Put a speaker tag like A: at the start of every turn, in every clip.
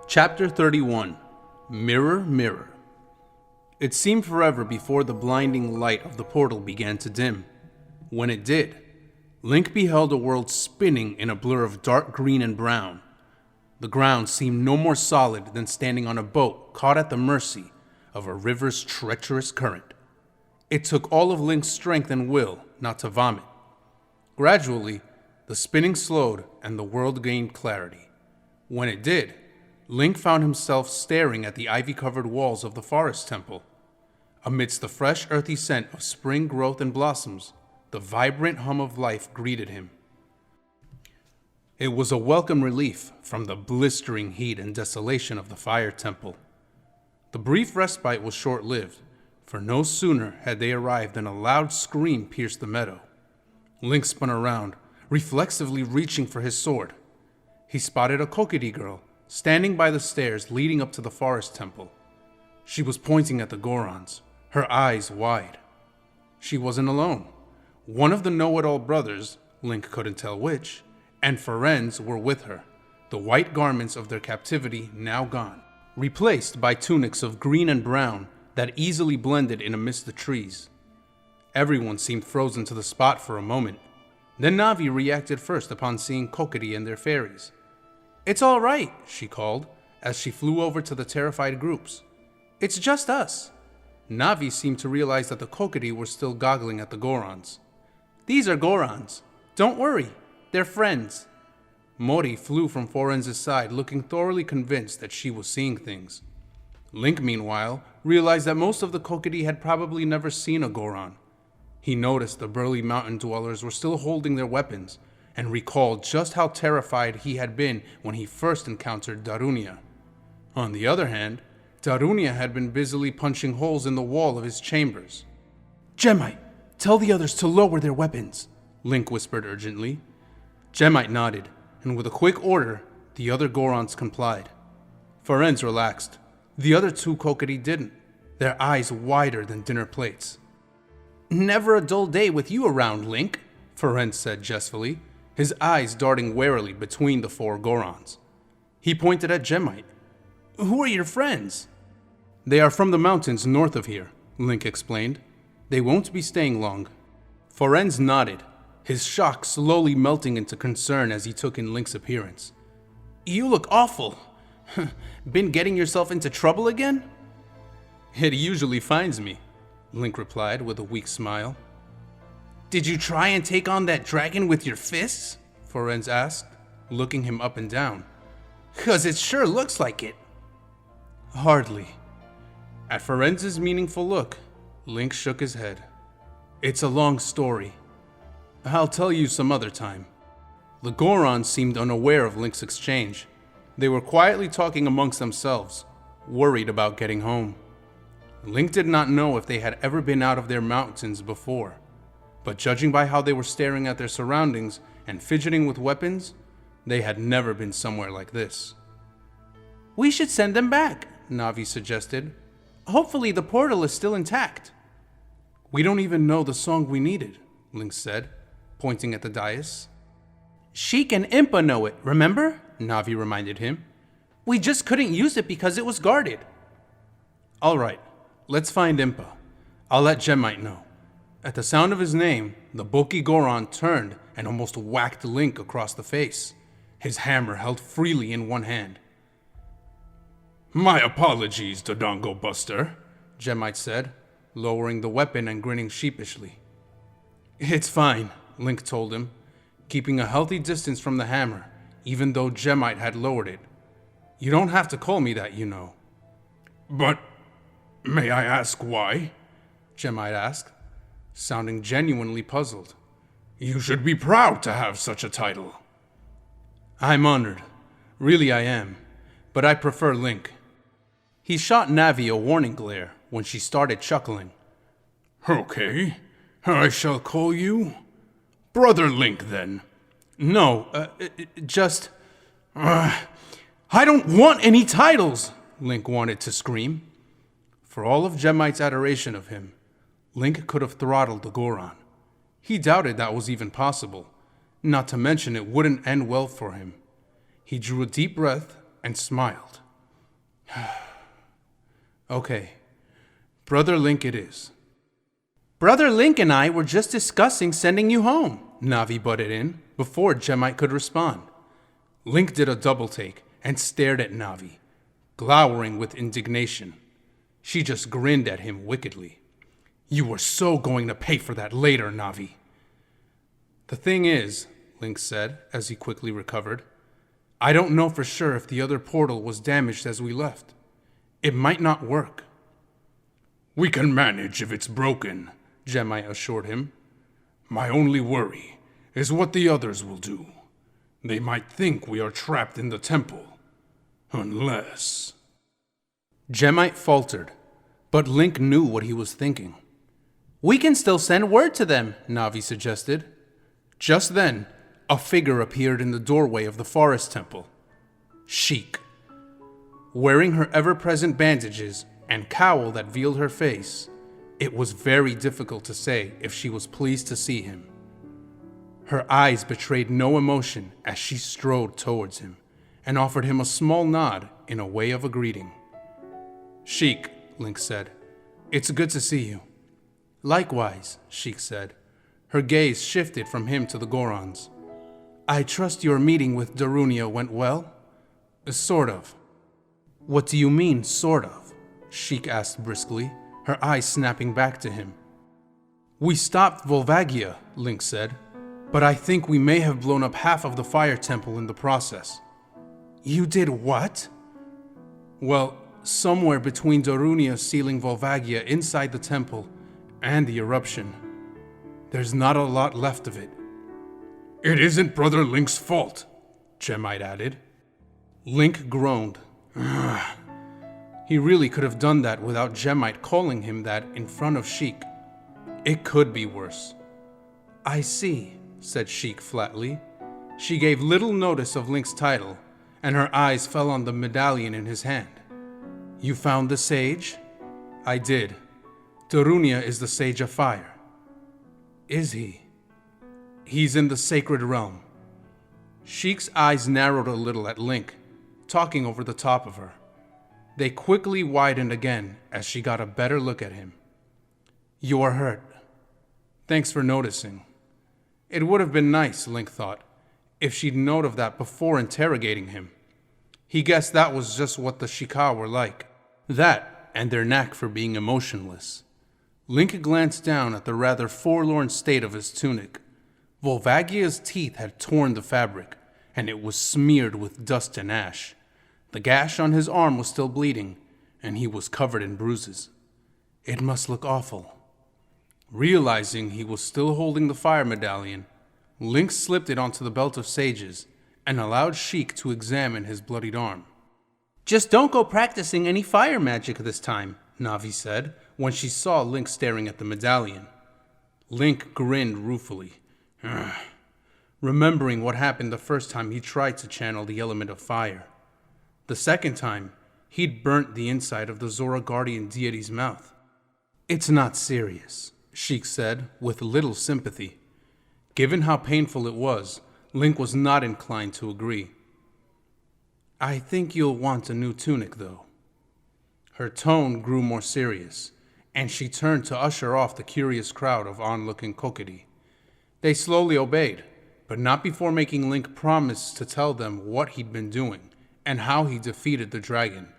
A: Chapter 31. Mirror, Mirror. It seemed forever before the blinding light of the portal began to dim. When it did, Link beheld a world spinning in a blur of dark green and brown. The ground seemed no more solid than standing on a boat caught at the mercy of a river's treacherous current. It took all of Link's strength and will not to vomit. Gradually, the spinning slowed and the world gained clarity. When it did, Link found himself staring at the ivy-covered walls of the forest temple. Amidst the fresh, earthy scent of spring growth and blossoms, the vibrant hum of life greeted him. It was a welcome relief from the blistering heat and desolation of the fire temple. The brief respite was short-lived, for no sooner had they arrived than a loud scream pierced the meadow. Link spun around, reflexively reaching for his sword. He spotted a Kokiri girl standing by the stairs leading up to the forest temple. She was pointing at the Gorons, her eyes wide. She wasn't alone. One of the know-it-all brothers, Link couldn't tell which, and Ferenz were with her, the white garments of their captivity now gone, replaced by tunics of green and brown that easily blended in amidst the trees. Everyone seemed frozen to the spot for a moment. Then Navi reacted first upon seeing Kokiri and their fairies. "It's all right," she called, as she flew over to the terrified groups. "It's just us." Navi seemed to realize that the Kokiri were still goggling at the Gorons. "These are Gorons. Don't worry, they're friends." Mori flew from Forenz's side, looking thoroughly convinced that she was seeing things. Link, meanwhile, realized that most of the Kokiri had probably never seen a Goron. He noticed the burly mountain dwellers were still holding their weapons, and recalled just how terrified he had been when he first encountered Darunia. On the other hand, Darunia had been busily punching holes in the wall of his chambers. "Gemmite, tell the others to lower their weapons," Link whispered urgently. Gemmite nodded, and with a quick order, the other Gorons complied. Ferenz relaxed. The other two Kokiri didn't, their eyes wider than dinner plates. "Never a dull day with you around, Link," Ferenz said jestfully, his eyes darting warily between the four Gorons. He pointed at Gemmite. "Who are your friends?" "They are from the mountains north of here," Link explained. "They won't be staying long." Ferenz nodded, his shock slowly melting into concern as he took in Link's appearance. "You look awful. Been getting yourself into trouble again?" "It usually finds me," Link replied with a weak smile. "Did you try and take on that dragon with your fists?" Ferenz asked, looking him up and down. "'Cause it sure looks like it." "Hardly." At Ferenz's meaningful look, Link shook his head. "It's a long story. I'll tell you some other time." The Gorons seemed unaware of Link's exchange. They were quietly talking amongst themselves, worried about getting home. Link did not know if they had ever been out of their mountains before, but judging by how they were staring at their surroundings and fidgeting with weapons, they had never been somewhere like this. "We should send them back," Navi suggested. "Hopefully the portal is still intact." "We don't even know the song we needed," Link said, pointing at the dais. "Sheik and Impa know it, remember?" Navi reminded him. "We just couldn't use it because it was guarded." "All right, let's find Impa. I'll let Gemmite know." At the sound of his name, the bulky Goron turned and almost whacked Link across the face, his hammer held freely in one hand. "My apologies, Dodongo Buster," Gemmite said, lowering the weapon and grinning sheepishly. "It's fine," Link told him, keeping a healthy distance from the hammer, even though Gemmite had lowered it. "You don't have to call me that, you know." "But may I ask why?" Gemmite asked, sounding genuinely puzzled. "You should be proud to have such a title." "I'm honored. Really I am. But I prefer Link." He shot Navi a warning glare when she started chuckling. "Okay, I shall call you Brother Link, then. No, just... I don't want any titles, Link wanted to scream. For all of Gemite's adoration of him, Link could have throttled the Goron. He doubted that was even possible, not to mention it wouldn't end well for him. He drew a deep breath and smiled. Okay, Brother Link it is. Brother Link and I were just discussing sending you home, Navi butted in, before Gemite could respond. Link did a double take and stared at Navi, glowering with indignation. She just grinned at him wickedly. You were so going to pay for that later, Navi. The thing is, Link said as he quickly recovered, I don't know for sure if the other portal was damaged as we left. It might not work. We can manage if it's broken, Gemite assured him. My only worry is what the others will do. They might think we are trapped in the temple. Unless... Gemite faltered, but Link knew what he was thinking. We can still send word to them, Navi suggested. Just then, a figure appeared in the doorway of the forest temple. Sheik. Wearing her ever-present bandages and cowl that veiled her face, it was very difficult to say if she was pleased to see him. Her eyes betrayed no emotion as she strode towards him and offered him a small nod in a way of a greeting. Sheik, Link said, it's good to see you. Likewise, Sheik said. Her gaze shifted from him to the Gorons. I trust your meeting with Darunia went well? Sort of. What do you mean, sort of? Sheik asked briskly, her eyes snapping back to him. We stopped Volvagia, Link said, but I think we may have blown up half of the fire temple in the process. You did what? Well, somewhere between Darunia sealing Volvagia inside the temple and the eruption, there's not a lot left of it. It isn't Brother Link's fault, Gemite added. Link groaned. He really could have done that without Gemite calling him that in front of Sheik. It could be worse. I see, said Sheik flatly. She gave little notice of Link's title, and her eyes fell on the medallion in his hand. You found the sage? I did. Darunia is the Sage of Fire. Is he? He's in the sacred realm. Sheik's eyes narrowed a little at Link, talking over the top of her. They quickly widened again as she got a better look at him. You are hurt. Thanks for noticing. It would have been nice, Link thought, if she'd known of that before interrogating him. He guessed that was just what the Shika were like. That, and their knack for being emotionless. Link glanced down at the rather forlorn state of his tunic. Volvagia's teeth had torn the fabric, and it was smeared with dust and ash. The gash on his arm was still bleeding, and he was covered in bruises. It must look awful. Realizing he was still holding the fire medallion, Link slipped it onto the belt of sages and allowed Sheik to examine his bloodied arm. Just don't go practicing any fire magic this time, Navi said when she saw Link staring at the medallion. Link grinned ruefully, remembering what happened the first time he tried to channel the element of fire. The second time, he'd burnt the inside of the Zora Guardian deity's mouth. It's not serious, Sheik said with little sympathy. Given how painful it was, Link was not inclined to agree. I think you'll want a new tunic, though. Her tone grew more serious, and she turned to usher off the curious crowd of onlooking Kokiri. They slowly obeyed, but not before making Link promise to tell them what he'd been doing and how he defeated the dragon.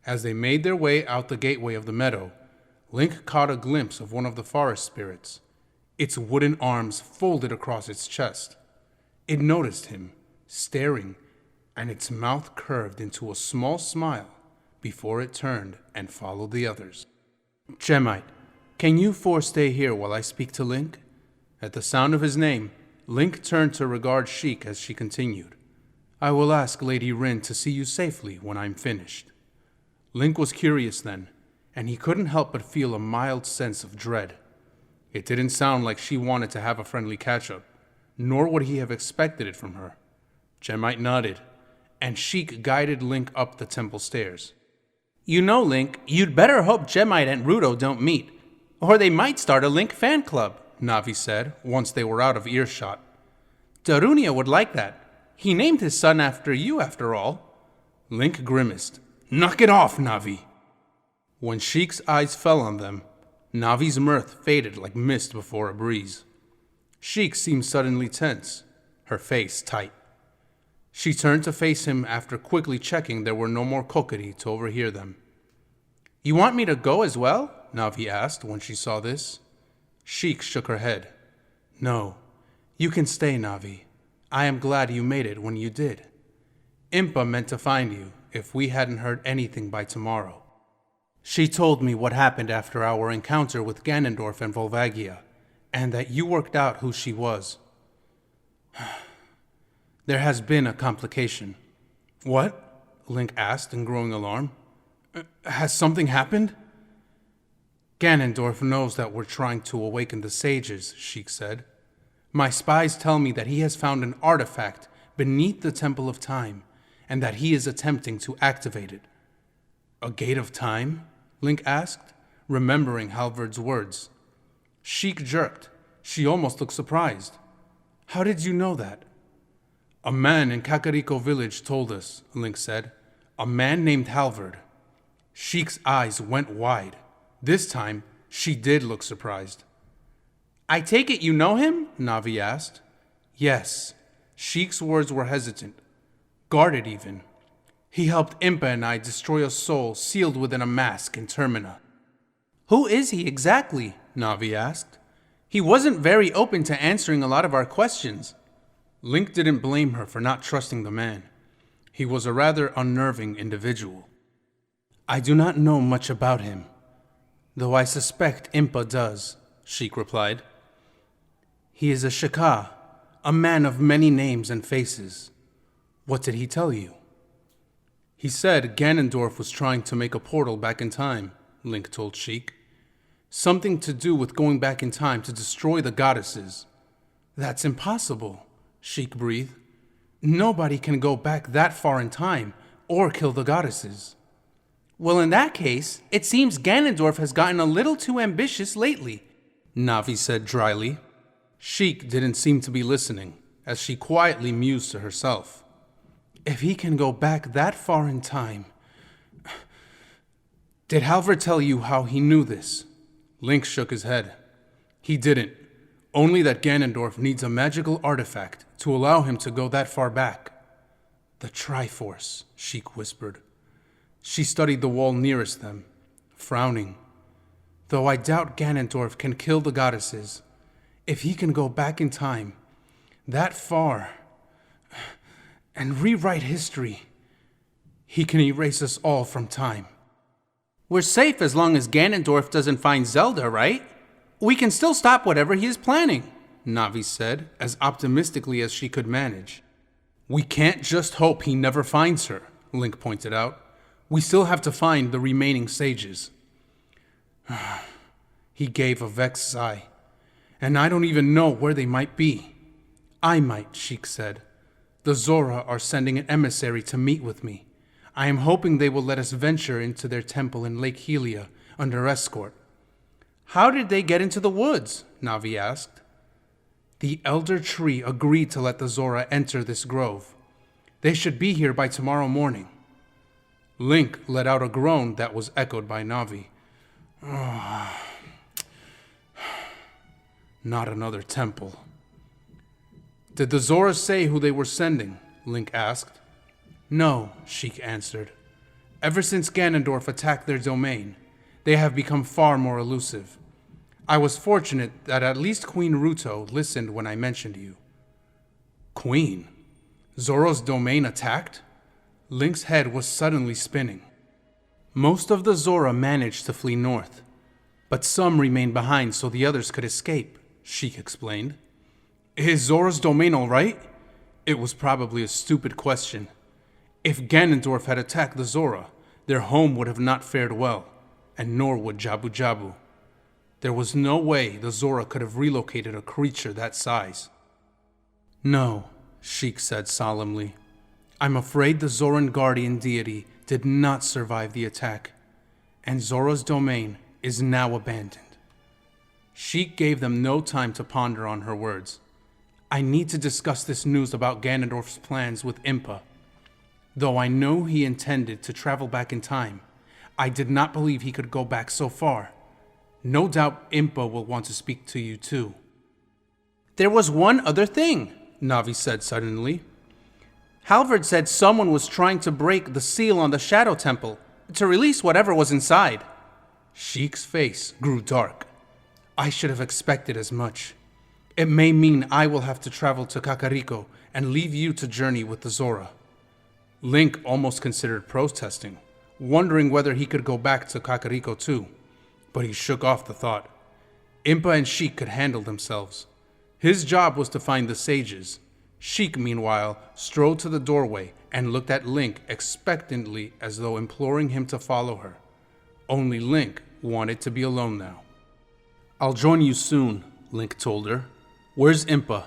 A: As they made their way out the gateway of the meadow, Link caught a glimpse of one of the forest spirits, its wooden arms folded across its chest. It noticed him, staring, and its mouth curved into a small smile before it turned and followed the others. Gemite, can you four stay here while I speak to Link? At the sound of his name, Link turned to regard Sheik as she continued. I will ask Lady Rin to see you safely when I'm finished. Link was curious then, and he couldn't help but feel a mild sense of dread. It didn't sound like she wanted to have a friendly catch-up. nor would he have expected it from her. Gemmite nodded, and Sheik guided Link up the temple stairs. You know, Link, you'd better hope Gemmite and Ruto don't meet, or they might start a Link fan club, Navi said, once they were out of earshot. Darunia would like that. He named his son after you, after all. Link grimaced. Knock it off, Navi. When Sheik's eyes fell on them, Navi's mirth faded like mist before a breeze. Sheik seemed suddenly tense, her face tight. She turned to face him after quickly checking there were no more Kokiri to overhear them. You want me to go as well? Navi asked when she saw this. Sheik shook her head. No, you can stay, Navi. I am glad you made it when you did. Impa meant to find you if we hadn't heard anything by tomorrow. She told me what happened after our encounter with Ganondorf and Volvagia, and that you worked out who she was. There has been a complication. What? Link asked in growing alarm. Has something happened? Ganondorf knows that we're trying to awaken the sages, Sheik said. My spies tell me that he has found an artifact beneath the Temple of Time, and that he is attempting to activate it. A gate of time? Link asked, remembering Halvard's words. Sheik jerked. She almost looked surprised. How did you know that? A man in Kakariko village told us, Link said. A man named Halvard. Sheik's eyes went wide. This time, she did look surprised. I take it you know him? Navi asked. Yes. Sheik's words were hesitant. Guarded even. He helped Impa and I destroy a soul sealed within a mask in Termina. Who is he exactly? Navi asked. He wasn't very open to answering a lot of our questions. Link didn't blame her for not trusting the man. He was a rather unnerving individual. I do not know much about him, though I suspect Impa does, Sheik replied. He is a Shaka, a man of many names and faces. What did he tell you? He said Ganondorf was trying to make a portal back in time, Link told Sheik. Something to do with going back in time to destroy the goddesses. That's impossible, Sheik breathed. Nobody can go back that far in time or kill the goddesses. Well, in that case, it seems Ganondorf has gotten a little too ambitious lately, Navi said dryly. Sheik didn't seem to be listening, as she quietly mused to herself. If he can go back that far in time... Did Halvard tell you how he knew this? Link shook his head. He didn't. Only that Ganondorf needs a magical artifact to allow him to go that far back. The Triforce, Sheik whispered. She studied the wall nearest them, frowning. Though I doubt Ganondorf can kill the goddesses, if he can go back in time, that far, and rewrite history, he can erase us all from time. We're safe as long as Ganondorf doesn't find Zelda, right? We can still stop whatever he is planning, Navi said, as optimistically as she could manage. We can't just hope he never finds her, Link pointed out. We still have to find the remaining sages. He gave a vexed sigh. And I don't even know where they might be. I might, Sheik said. The Zora are sending an emissary to meet with me. I am hoping they will let us venture into their temple in Lake Helia under escort. How did they get into the woods? Navi asked. The Elder Tree agreed to let the Zora enter this grove. They should be here by tomorrow morning. Link let out a groan that was echoed by Navi. Not another temple. Did the Zora say who they were sending? Link asked. No, Sheik answered. Ever since Ganondorf attacked their domain, they have become far more elusive. I was fortunate that at least Queen Ruto listened when I mentioned you. Queen? Zora's domain attacked? Link's head was suddenly spinning. Most of the Zora managed to flee north, but some remained behind so the others could escape, Sheik explained. Is Zora's domain all right? It was probably a stupid question. If Ganondorf had attacked the Zora, their home would have not fared well, and nor would Jabu Jabu. There was no way the Zora could have relocated a creature that size. No, Sheik said solemnly. I'm afraid the Zoran guardian deity did not survive the attack, and Zora's domain is now abandoned. Sheik gave them no time to ponder on her words. I need to discuss this news about Ganondorf's plans with Impa. Though I know he intended to travel back in time, I did not believe he could go back so far. No doubt Impa will want to speak to you too. There was one other thing, Navi said suddenly. Halvard said someone was trying to break the seal on the Shadow Temple to release whatever was inside. Sheik's face grew dark. I should have expected as much. It may mean I will have to travel to Kakariko and leave you to journey with the Zora. Link almost considered protesting, wondering whether he could go back to Kakariko too, but he shook off the thought. Impa and Sheik could handle themselves. His job was to find the sages. Sheik, meanwhile, strode to the doorway and looked at Link expectantly as though imploring him to follow her. Only Link wanted to be alone now. I'll join you soon, Link told her. Where's Impa?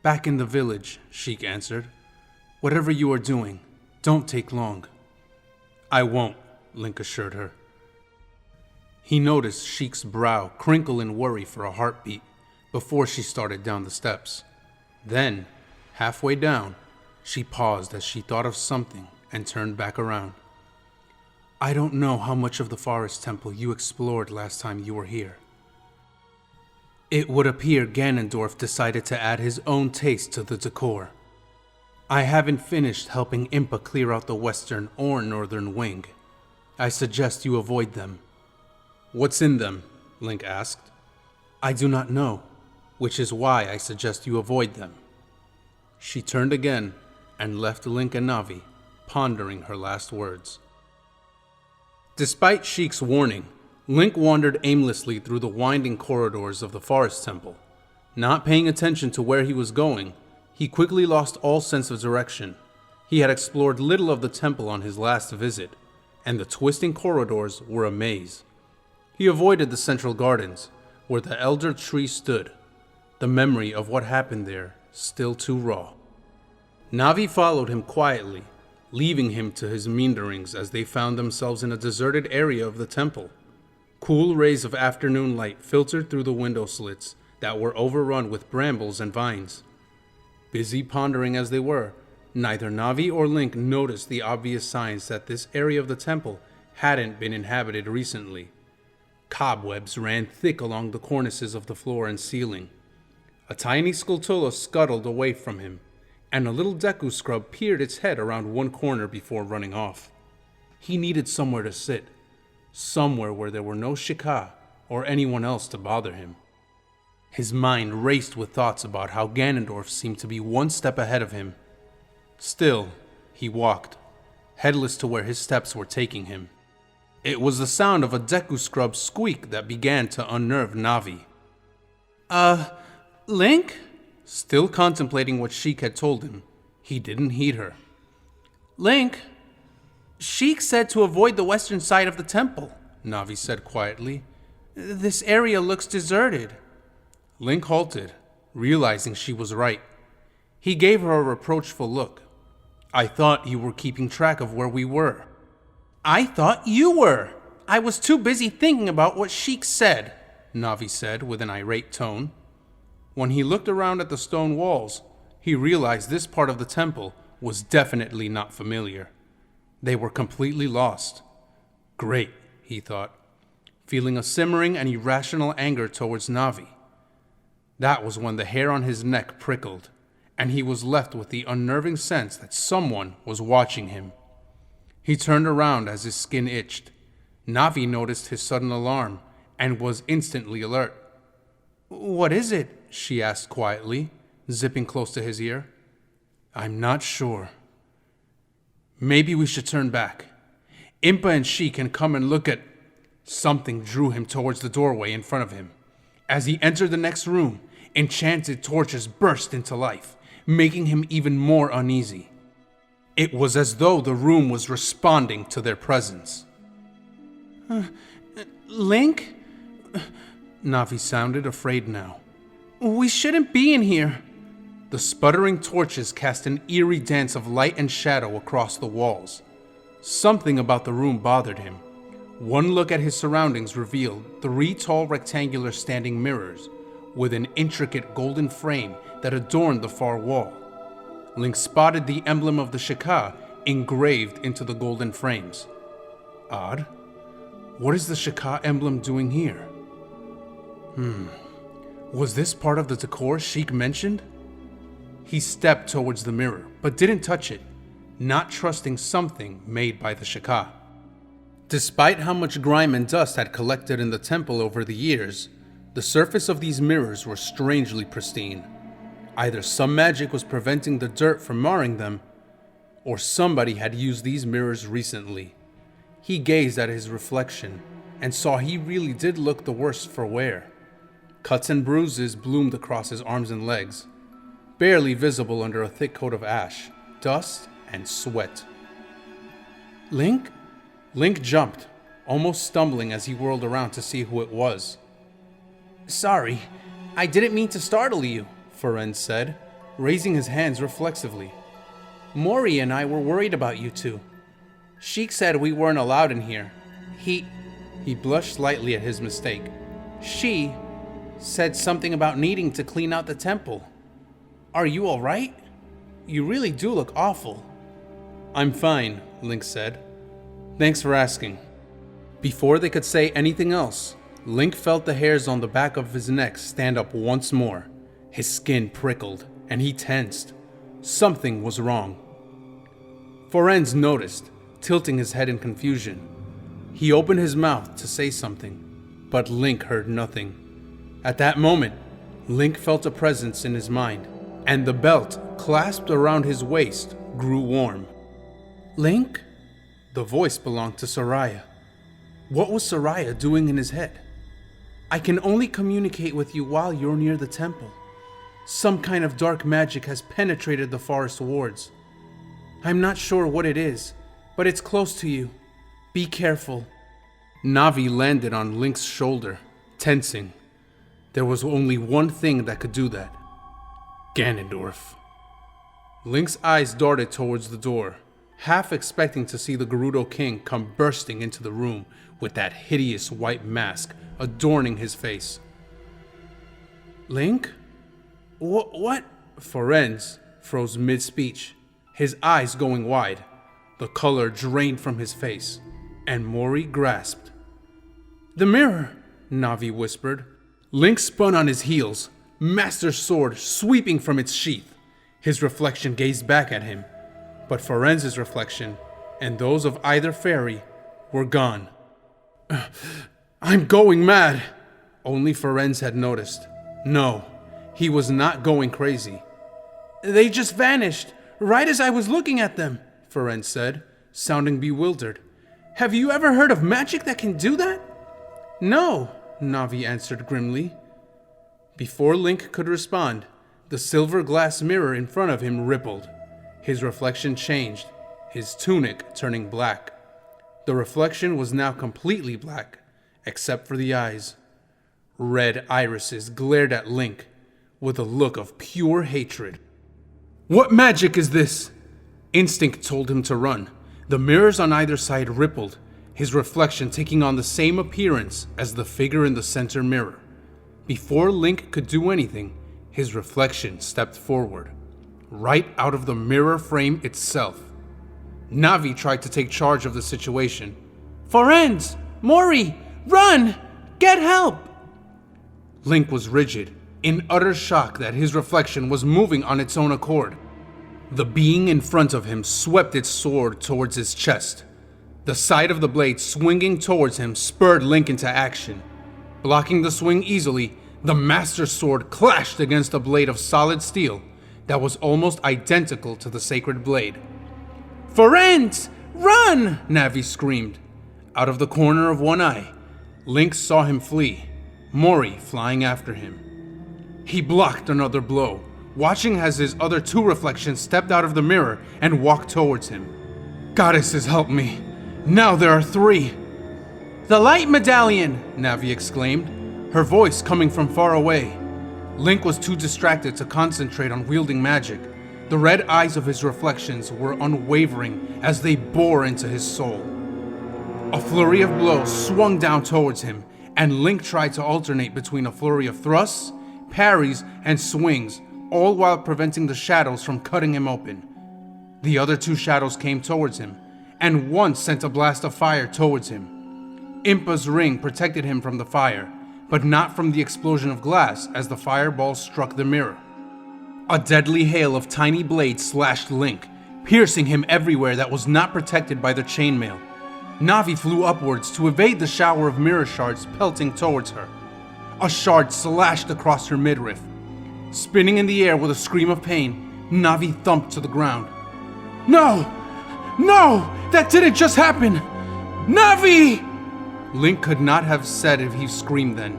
A: Back in the village, Sheik answered. Whatever you are doing, don't take long. I won't, Link assured her. He noticed Sheik's brow crinkle in worry for a heartbeat before she started down the steps. Then, halfway down, she paused as she thought of something and turned back around. I don't know how much of the forest temple you explored last time you were here. It would appear Ganondorf decided to add his own taste to the decor. I haven't finished helping Impa clear out the western or northern wing. I suggest you avoid them. What's in them? Link asked. I do not know, which is why I suggest you avoid them. She turned again and left Link and Navi pondering her last words. Despite Sheik's warning, Link wandered aimlessly through the winding corridors of the forest temple. Not paying attention to where he was going, he quickly lost all sense of direction. He had explored little of the temple on his last visit, and the twisting corridors were a maze. He avoided the central gardens, where the elder tree stood, the memory of what happened there still too raw. Navi followed him quietly, leaving him to his meanderings as they found themselves in a deserted area of the temple. Cool rays of afternoon light filtered through the window slits that were overrun with brambles and vines. Busy pondering as they were, neither Navi or Link noticed the obvious signs that this area of the temple hadn't been inhabited recently. Cobwebs ran thick along the cornices of the floor and ceiling. A tiny Skulltula scuttled away from him, and a little Deku scrub peered its head around one corner before running off. He needed somewhere to sit, somewhere where there were no Shika or anyone else to bother him. His mind raced with thoughts about how Ganondorf seemed to be one step ahead of him. Still, he walked, headless to where his steps were taking him. It was the sound of a Deku scrub squeak that began to unnerve Navi. Link? Still contemplating what Sheik had told him, he didn't heed her. Link? Sheik said to avoid the western side of the temple, Navi said quietly. This area looks deserted. Link halted, realizing she was right. He gave her a reproachful look. I thought you were keeping track of where we were. I thought you were. I was too busy thinking about what Sheik said, Navi said with an irate tone. When he looked around at the stone walls, he realized this part of the temple was definitely not familiar. They were completely lost. Great, he thought, feeling a simmering and irrational anger towards Navi. That was when the hair on his neck prickled, and he was left with the unnerving sense that someone was watching him. He turned around as his skin itched. Navi noticed his sudden alarm and was instantly alert. What is it? She asked quietly, zipping close to his ear. I'm not sure. Maybe we should turn back. Impa and she can come and look at... Something drew him towards the doorway in front of him. As he entered the next room, enchanted torches burst into life, making him even more uneasy. It was as though the room was responding to their presence. Link? Navi sounded afraid now. We shouldn't be in here. The sputtering torches cast an eerie dance of light and shadow across the walls. Something about the room bothered him. One look at his surroundings revealed 3 tall rectangular standing mirrors with an intricate golden frame that adorned the far wall. Link spotted the emblem of the Shika engraved into the golden frames. Odd. What is the Shika emblem doing here? Was this part of the decor Sheik mentioned? He stepped towards the mirror, but didn't touch it, not trusting something made by the Shika. Despite how much grime and dust had collected in the temple over the years, the surface of these mirrors were strangely pristine. Either some magic was preventing the dirt from marring them, or somebody had used these mirrors recently. He gazed at his reflection and saw he really did look the worse for wear. Cuts and bruises bloomed across his arms and legs, barely visible under a thick coat of ash, dust, and sweat. Link? Link jumped, almost stumbling as he whirled around to see who it was. "Sorry, I didn't mean to startle you," Ferenz said, raising his hands reflexively. "Mori and I were worried about you two. Sheik said we weren't allowed in here. He blushed slightly at his mistake. She said something about needing to clean out the temple. Are you all right? You really do look awful." "I'm fine," Link said. "Thanks for asking." Before they could say anything else, Link felt the hairs on the back of his neck stand up once more. His skin prickled, and he tensed. Something was wrong. Ferenz noticed, tilting his head in confusion. He opened his mouth to say something, but Link heard nothing. At that moment, Link felt a presence in his mind, and the belt clasped around his waist grew warm. "Link?" The voice belonged to Soraya. What was Soraya doing in his head? "I can only communicate with you while you're near the temple. Some kind of dark magic has penetrated the forest wards. I'm not sure what it is, but it's close to you. Be careful." Navi landed on Link's shoulder, tensing. There was only one thing that could do that. Ganondorf. Link's eyes darted towards the door, half expecting to see the Gerudo King come bursting into the room with that hideous white mask adorning his face. "Link? What? Ferenz froze mid-speech, his eyes going wide. The color drained from his face, and Mori grasped. "The mirror," Navi whispered. Link spun on his heels, Master Sword sweeping from its sheath. His reflection gazed back at him, but Ferenz's reflection, and those of either fairy, were gone. "I'm going mad!" Only Ferenz had noticed. No, he was not going crazy. "They just vanished, right as I was looking at them," Ferenz said, sounding bewildered. "Have you ever heard of magic that can do that?" "No," Navi answered grimly. Before Link could respond, the silver glass mirror in front of him rippled. His reflection changed, his tunic turning black. The reflection was now completely black, except for the eyes. Red irises glared at Link with a look of pure hatred. "What magic is this?" Instinct told him to run. The mirrors on either side rippled, his reflection taking on the same appearance as the figure in the center mirror. Before Link could do anything, his reflection stepped forward, right out of the mirror frame itself. Navi tried to take charge of the situation. "Ferenz! Mori! Run! Get help!" Link was rigid, in utter shock that his reflection was moving on its own accord. The being in front of him swept its sword towards his chest. The side of the blade swinging towards him spurred Link into action. Blocking the swing easily, the Master Sword clashed against a blade of solid steel that was almost identical to the sacred blade. "Ferenz! Run!" Navi screamed. Out of the corner of one eye, Link saw him flee, Mori flying after him. He blocked another blow, watching as his other two reflections stepped out of the mirror and walked towards him. "Goddesses, help me! Now there are three!" "The light medallion!" Navi exclaimed, her voice coming from far away. Link was too distracted to concentrate on wielding magic. The red eyes of his reflections were unwavering as they bore into his soul. A flurry of blows swung down towards him, and Link tried to alternate between a flurry of thrusts, parries, and swings, all while preventing the shadows from cutting him open. The other two shadows came towards him, and one sent a blast of fire towards him. Impa's ring protected him from the fire, but not from the explosion of glass as the fireball struck the mirror. A deadly hail of tiny blades slashed Link, piercing him everywhere that was not protected by the chainmail. Navi flew upwards to evade the shower of mirror shards pelting towards her. A shard slashed across her midriff. Spinning in the air with a scream of pain, Navi thumped to the ground. No! No! That didn't just happen! Navi! Link could not have said if he screamed then.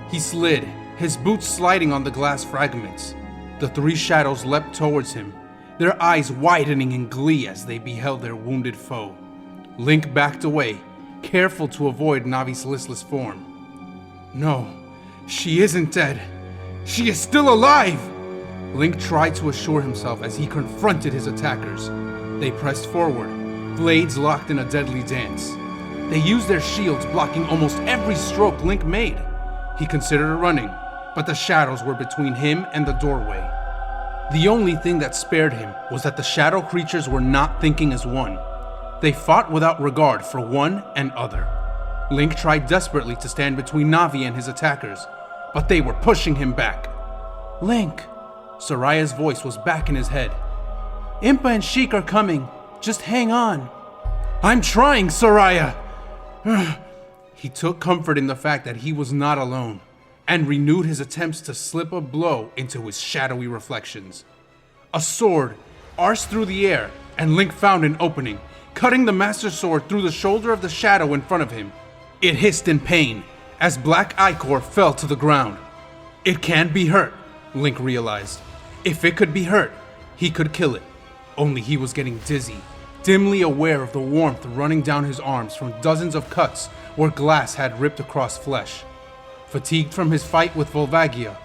A: He slid, his boots sliding on the glass fragments. The three shadows leapt towards him, their eyes widening in glee as they beheld their wounded foe. Link backed away, careful to avoid Navi's listless form. No, she isn't dead. She is still alive! Link tried to assure himself as he confronted his attackers. They pressed forward, blades locked in a deadly dance. They used their shields, blocking almost every stroke Link made. He considered running, but the shadows were between him and the doorway. The only thing that spared him was that the shadow creatures were not thinking as one. They fought without regard for one and other. Link tried desperately to stand between Navi and his attackers, but they were pushing him back. Link, Soraya's voice was back in his head. Impa and Sheik are coming. Just hang on. I'm trying, Soraya! He took comfort in the fact that he was not alone, and renewed his attempts to slip a blow into his shadowy reflections. A sword arced through the air, and Link found an opening, cutting the Master Sword through the shoulder of the shadow in front of him. It hissed in pain as Black Ichor fell to the ground. It can't be hurt, Link realized. If it could be hurt, he could kill it. Only he was getting dizzy, dimly aware of the warmth running down his arms from dozens of cuts where glass had ripped across flesh. Fatigued from his fight with Volvagia,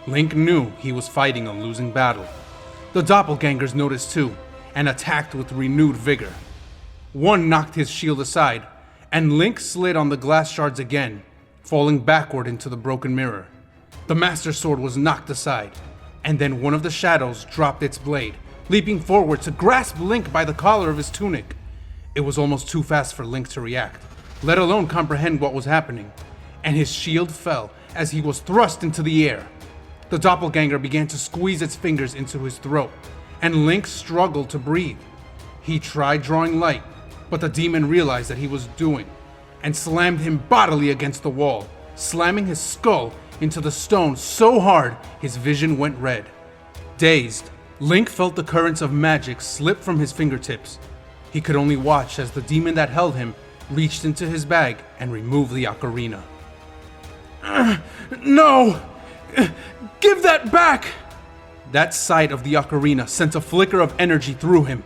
A: Link knew he was fighting a losing battle. The doppelgangers noticed too, and attacked with renewed vigor. One knocked his shield aside, and Link slid on the glass shards again, falling backward into the broken mirror. The Master Sword was knocked aside, and then one of the shadows dropped its blade, leaping forward to grasp Link by the collar of his tunic. It was almost too fast for Link to react, let alone comprehend what was happening, and his shield fell as he was thrust into the air. The doppelganger began to squeeze its fingers into his throat, and Link struggled to breathe. He tried drawing light, but the demon realized that he was doing, and slammed him bodily against the wall, slamming his skull into the stone so hard his vision went red. Dazed, Link felt the currents of magic slip from his fingertips. He could only watch as the demon that held him reached into his bag and removed the ocarina. No! Give that back! That sight of the ocarina sent a flicker of energy through him,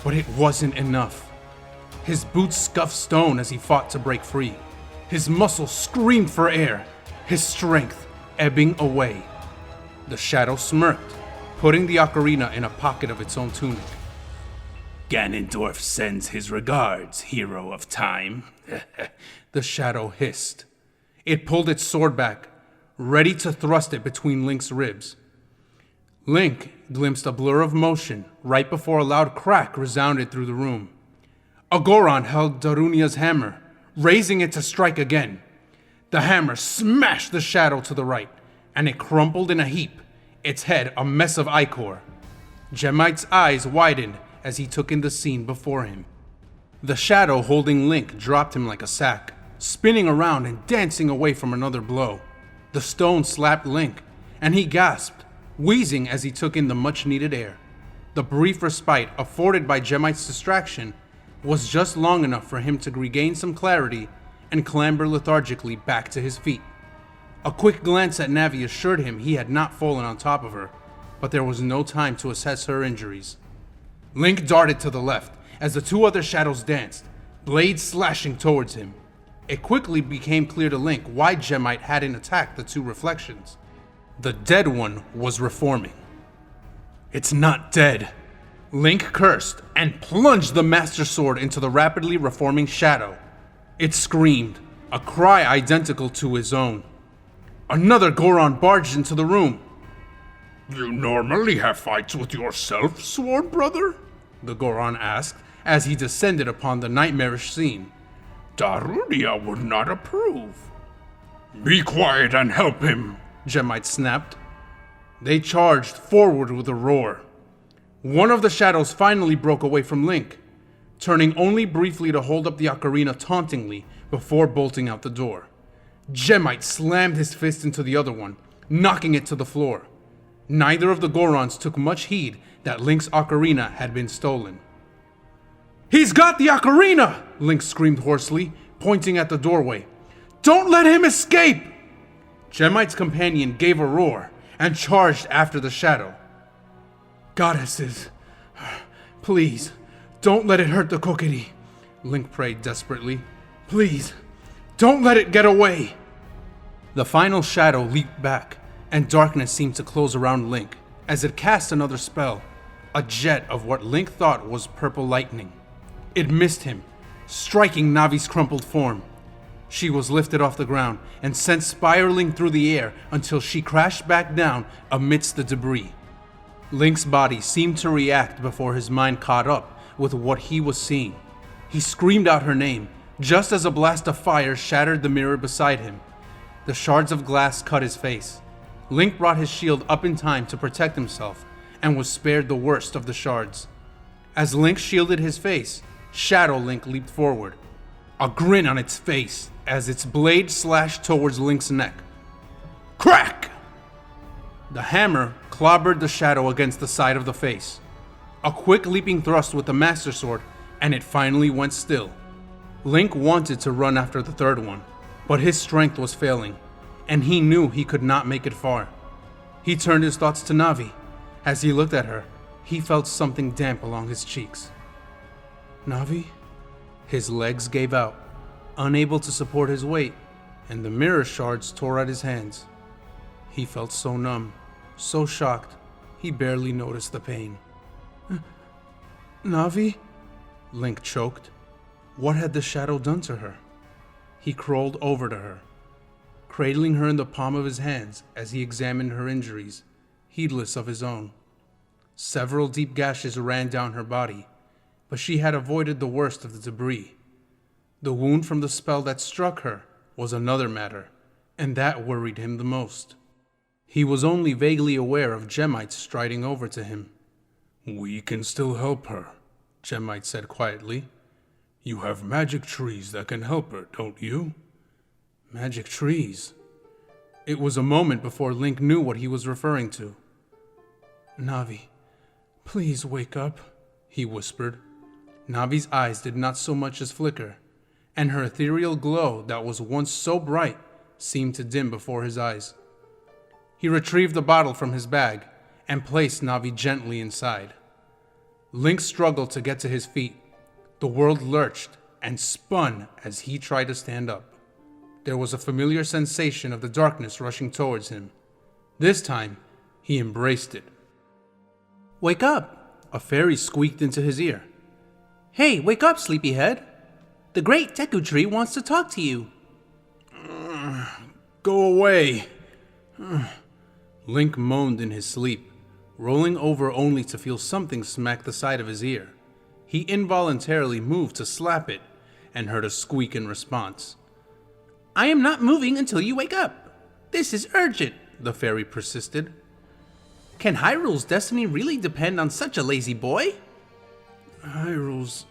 A: but it wasn't enough. His boots scuffed stone as he fought to break free. His muscles screamed for air, his strength ebbing away. The shadow smirked, putting the ocarina in a pocket of its own tunic. Ganondorf sends his regards, hero of time. The shadow hissed. It pulled its sword back, ready to thrust it between Link's ribs. Link glimpsed a blur of motion right before a loud crack resounded through the room. Agoron held Darunia's hammer, raising it to strike again. The hammer smashed the shadow to the right, and it crumpled in a heap, its head a mess of ichor. Gemite's eyes widened as he took in the scene before him. The shadow holding Link dropped him like a sack, spinning around and dancing away from another blow. The stone slapped Link, and he gasped, wheezing as he took in the much-needed air. The brief respite afforded by Gemite's distraction was just long enough for him to regain some clarity and clamber lethargically back to his feet. A quick glance at Navi assured him he had not fallen on top of her, but there was no time to assess her injuries. Link darted to the left as the two other shadows danced, blades slashing towards him. It quickly became clear to Link why Gemite hadn't attacked the two reflections. The dead one was reforming. "It's not dead." Link cursed and plunged the Master Sword into the rapidly reforming shadow. It screamed, a cry identical to his own. Another Goron barged into the room.
B: "You normally have fights with yourself, Sword Brother?"
A: the Goron asked as he descended upon the nightmarish scene.
B: "Darunia would not approve." "Be quiet and help him,"
A: Gemite snapped. They charged forward with a roar. One of the shadows finally broke away from Link, turning only briefly to hold up the ocarina tauntingly before bolting out the door. Gemite slammed his fist into the other one, knocking it to the floor. Neither of the Gorons took much heed that Link's ocarina had been stolen. "He's got the ocarina!" Link screamed hoarsely, pointing at the doorway. "Don't let him escape!" Gemite's companion gave a roar and charged after the shadow. "Goddesses, please, don't let it hurt the Kokiri," Link prayed desperately. "Please, don't let it get away." The final shadow leaped back, and darkness seemed to close around Link as it cast another spell, a jet of what Link thought was purple lightning. It missed him, striking Navi's crumpled form. She was lifted off the ground and sent spiraling through the air until she crashed back down amidst the debris. Link's body seemed to react before his mind caught up with what he was seeing. He screamed out her name, just as a blast of fire shattered the mirror beside him. The shards of glass cut his face. Link brought his shield up in time to protect himself, and was spared the worst of the shards. As Link shielded his face, Shadow Link leaped forward, a grin on its face as its blade slashed towards Link's neck. Crack! The hammer clobbered the shadow against the side of the face. A quick leaping thrust with the Master Sword, and it finally went still. Link wanted to run after the third one, but his strength was failing, and he knew he could not make it far. He turned his thoughts to Navi. As he looked at her, he felt something damp along his cheeks. "Navi?" His legs gave out, unable to support his weight, and the mirror shards tore at his hands. He felt so numb, so shocked, he barely noticed the pain. "Navi?" Link choked. What had the shadow done to her? He crawled over to her, cradling her in the palm of his hands as he examined her injuries, heedless of his own. Several deep gashes ran down her body, but she had avoided the worst of the debris. The wound from the spell that struck her was another matter, and that worried him the most. He was only vaguely aware of Gemites striding over to him.
B: "We can still help her," Gemite said quietly. "You have magic trees that can help her, don't you?"
A: Magic trees? It was a moment before Link knew what he was referring to. "Navi, please wake up," he whispered. Navi's eyes did not so much as flicker, and her ethereal glow that was once so bright seemed to dim before his eyes. He retrieved the bottle from his bag and placed Navi gently inside. Link struggled to get to his feet. The world lurched and spun as he tried to stand up. There was a familiar sensation of the darkness rushing towards him. This time, he embraced it. "Wake up!" a fairy squeaked into his ear. "Hey, wake up, sleepyhead! The great Deku Tree wants to talk to you."
B: "Go away."
A: Link moaned in his sleep, rolling over only to feel something smack the side of his ear. He involuntarily moved to slap it and heard a squeak in response. "I am not moving until you wake up. This is urgent," the fairy persisted. "Can Hyrule's destiny really depend on such a lazy boy?" "Hyrule's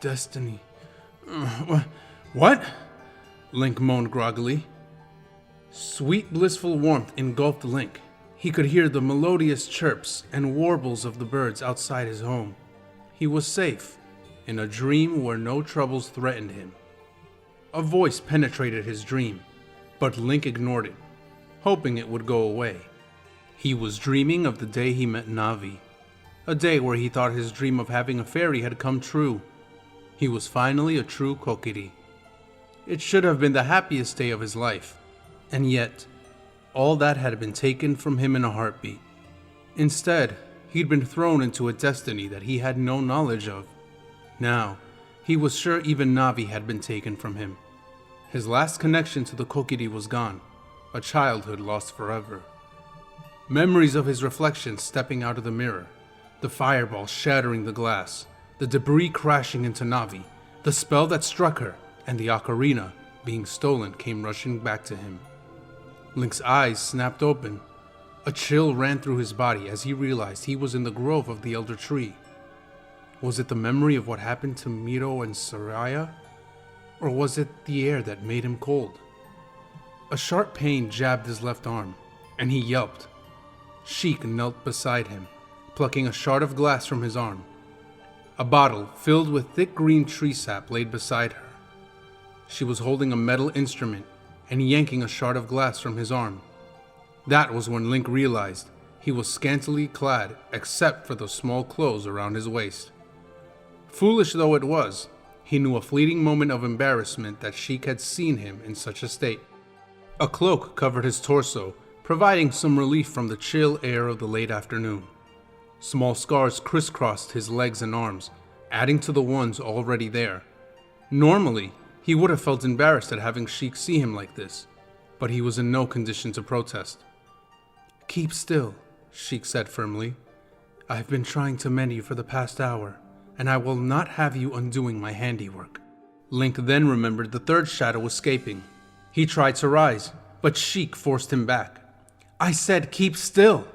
A: destiny... What?" Link moaned groggily. Sweet, blissful warmth engulfed Link. He could hear the melodious chirps and warbles of the birds outside his home. He was safe, in a dream where no troubles threatened him. A voice penetrated his dream, but Link ignored it, hoping it would go away. He was dreaming of the day he met Navi, a day where he thought his dream of having a fairy had come true. He was finally a true Kokiri. It should have been the happiest day of his life, and yet, all that had been taken from him in a heartbeat. Instead, he'd been thrown into a destiny that he had no knowledge of. Now, he was sure even Navi had been taken from him. His last connection to the Kokiri was gone, a childhood lost forever. Memories of his reflection stepping out of the mirror, the fireball shattering the glass, the debris crashing into Navi, the spell that struck her, and the ocarina being stolen came rushing back to him. Link's eyes snapped open. A chill ran through his body as he realized he was in the grove of the Elder Tree. Was it the memory of what happened to Miro and Soraya? Or was it the air that made him cold? A sharp pain jabbed his left arm, and he yelped. Sheik knelt beside him, plucking a shard of glass from his arm. A bottle filled with thick green tree sap laid beside her. She was holding a metal instrument and yanking a shard of glass from his arm. That was when Link realized he was scantily clad except for the small clothes around his waist. Foolish though it was, he knew a fleeting moment of embarrassment that Sheik had seen him in such a state. A cloak covered his torso, providing some relief from the chill air of the late afternoon. Small scars crisscrossed his legs and arms, adding to the ones already there. Normally, he would have felt embarrassed at having Sheik see him like this, but he was in no condition to protest. "Keep still," Sheik said firmly. "I have been trying to mend you for the past hour, and I will not have you undoing my handiwork." Link then remembered the third shadow escaping. He tried to rise, but Sheik forced him back. "I said keep still,"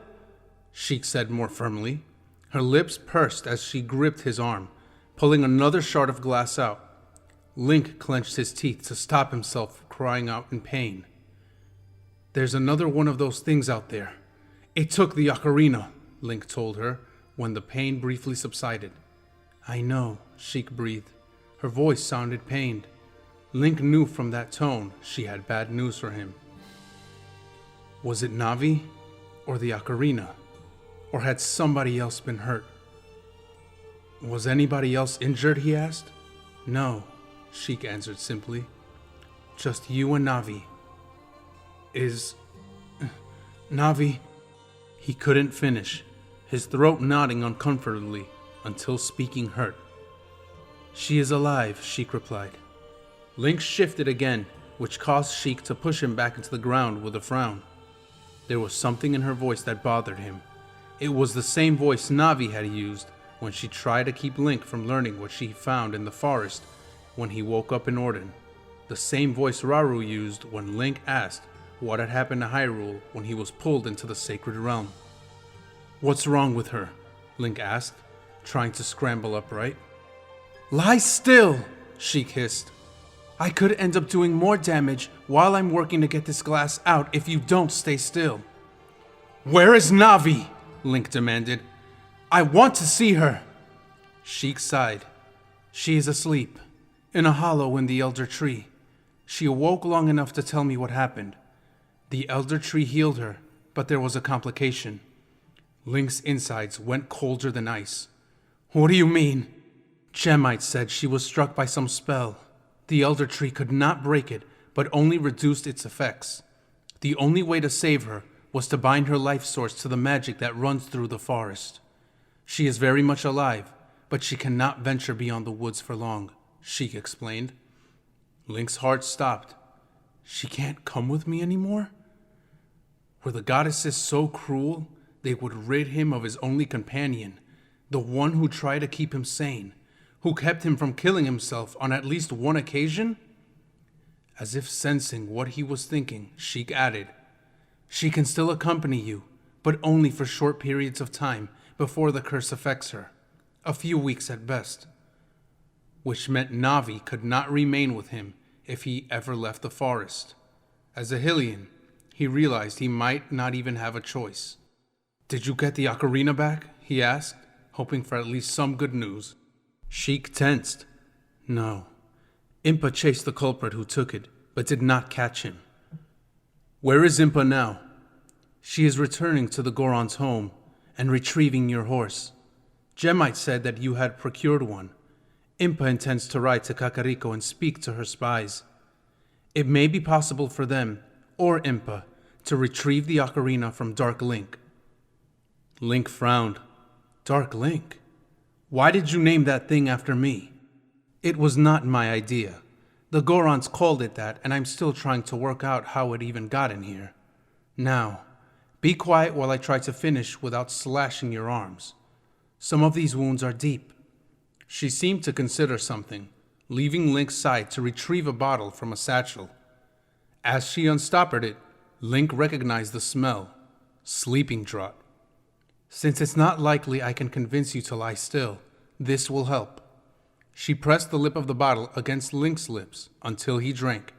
A: Sheik said more firmly. Her lips pursed as she gripped his arm, pulling another shard of glass out. Link clenched his teeth to stop himself from crying out in pain. "There's another one of those things out there. It took the ocarina," Link told her, when the pain briefly subsided. "I know," Sheik breathed. Her voice sounded pained. Link knew from that tone she had bad news for him. Was it Navi or the ocarina? Or had somebody else been hurt? "Was anybody else injured?" he asked. "No," Sheik answered simply. "Just you and Navi." Is Navi? He couldn't finish, his throat nodding uncomfortably until speaking hurt. "She is alive," Sheik replied. Link shifted again, which caused Sheik to push him back into the ground with a frown. There was something in her voice that bothered him. It was the same voice Navi had used when she tried to keep Link from learning what she found in the forest when he woke up in Orden. The same voice Rauru used when Link asked what had happened to Hyrule when he was pulled into the Sacred Realm. "What's wrong with her?" Link asked, trying to scramble upright. "Lie still!" Sheik hissed. "I could end up doing more damage while I'm working to get this glass out if you don't stay still." "Where is Navi?" Link demanded. "I want to see her." Sheik sighed. "She is asleep, in a hollow in the Elder Tree. She awoke long enough to tell me what happened. The Elder Tree healed her, but there was a complication." Link's insides went colder than ice. "What do you mean?" "Gemite said she was struck by some spell. The Elder Tree could not break it, but only reduced its effects. The only way to save her was to bind her life source to the magic that runs through the forest. She is very much alive, but she cannot venture beyond the woods for long," Sheik explained. Link's heart stopped. She can't come with me anymore? Were the goddesses so cruel they would rid him of his only companion, the one who tried to keep him sane, who kept him from killing himself on at least one occasion? As if sensing what he was thinking, Sheik added, "She can still accompany you, but only for short periods of time before the curse affects her. A few weeks at best." Which meant Navi could not remain with him if he ever left the forest. As a Hylian, he realized he might not even have a choice. "Did you get the ocarina back?" he asked, hoping for at least some good news. Sheik tensed. "No. Impa chased the culprit who took it, but did not catch him." "Where is Impa now?" "She is returning to the Goron's home and retrieving your horse. Gemite said that you had procured one. Impa intends to ride to Kakariko and speak to her spies. It may be possible for them, or Impa, to retrieve the ocarina from Dark Link. Link frowned. Dark Link? Why did you name that thing after me? It was not my idea. The Gorons called it that, and I'm still trying to work out how it even got in here. Now, be quiet while I try to finish without slashing your arms. Some of these wounds are deep. She seemed to consider something, leaving Link's side to retrieve a bottle from a satchel. As she unstoppered it, Link recognized the smell. Sleeping draught. Since it's not likely I can convince you to lie still, this will help. She pressed the lip of the bottle against Link's lips until he drank.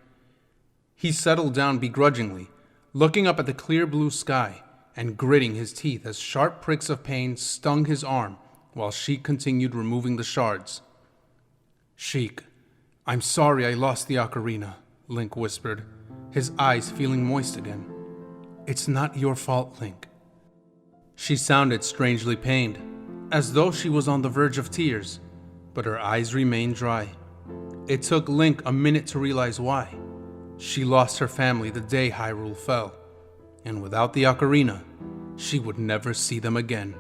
A: He settled down begrudgingly, looking up at the clear blue sky and gritting his teeth as sharp pricks of pain stung his arm while Sheik continued removing the shards. Sheik, I'm sorry I lost the ocarina, Link whispered, his eyes feeling moist again. It's not your fault, Link. She sounded strangely pained, as though she was on the verge of tears, but her eyes remained dry. It took Link a minute to realize why. She lost her family the day Hyrule fell, and without the ocarina, she would never see them again.